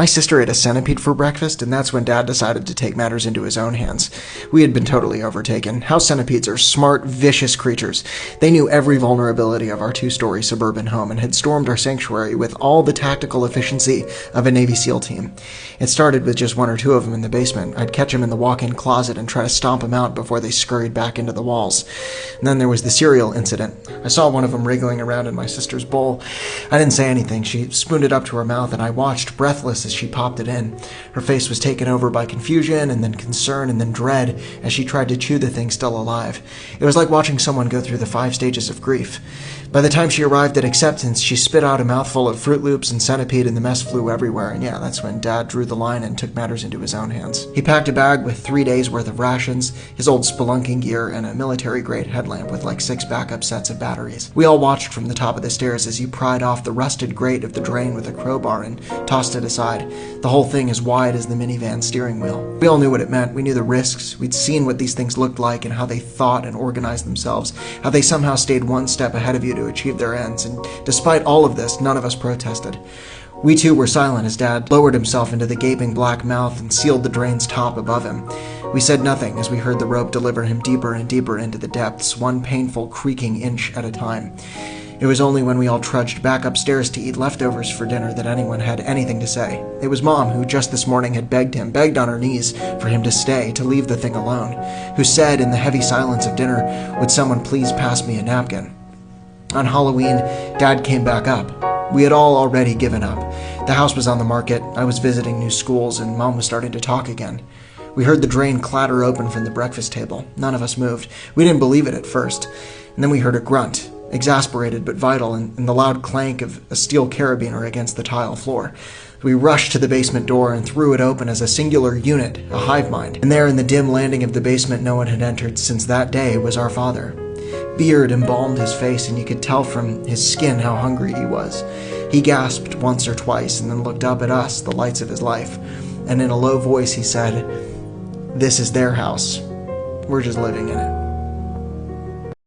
My sister ate a centipede for breakfast, and that's when Dad decided to take matters into his own hands. We had been totally overtaken. House centipedes are smart, vicious creatures. They knew every vulnerability of our two-story suburban home and had stormed our sanctuary with all the tactical efficiency of a Navy SEAL team. It started with just one or two of them in the basement. I'd catch them in the walk-in closet and try to stomp them out before they scurried back into the walls. And then there was the cereal incident. I saw one of them wriggling around in my sister's bowl. I didn't say anything. She spooned it up to her mouth, and I watched, breathless, as she popped it in. Her face was taken over by confusion and then concern and then dread as she tried to chew the thing still alive. It was like watching someone go through the 5 stages of grief. By the time she arrived at acceptance, she spit out a mouthful of Fruit Loops and Centipede, and the mess flew everywhere. And yeah, that's when Dad drew the line and took matters into his own hands. He packed a bag with 3 days worth of rations, his old spelunking gear, and a military-grade headlamp with like 6 backup sets of batteries. We all watched from the top of the stairs as he pried off the rusted grate of the drain with a crowbar and tossed it aside. The whole thing as wide as the minivan steering wheel. We all knew what it meant. We knew the risks. We'd seen what these things looked like and how they thought and organized themselves, how they somehow stayed one step ahead of you to achieve their ends, and despite all of this, none of us protested. We too were silent as Dad lowered himself into the gaping black mouth and sealed the drain's top above him. We said nothing as we heard the rope deliver him deeper and deeper into the depths, one painful creaking inch at a time. It was only when we all trudged back upstairs to eat leftovers for dinner that anyone had anything to say. It was Mom who just this morning had begged on her knees, for him to stay, to leave the thing alone, who said in the heavy silence of dinner, "Would someone please pass me a napkin?" On Halloween, Dad came back up. We had all already given up. The house was on the market, I was visiting new schools, and Mom was starting to talk again. We heard the drain clatter open from the breakfast table. None of us moved. We didn't believe it at first. And then we heard a grunt, exasperated but vital, and the loud clank of a steel carabiner against the tile floor. We rushed to the basement door and threw it open as a singular unit, a hive mind. And there in the dim landing of the basement no one had entered since that day was our father. Beard embalmed his face, and you could tell from his skin how hungry he was. He gasped once or twice and then looked up at us, the lights of his life, and in a low voice he said, "This is their house. We're just living in it."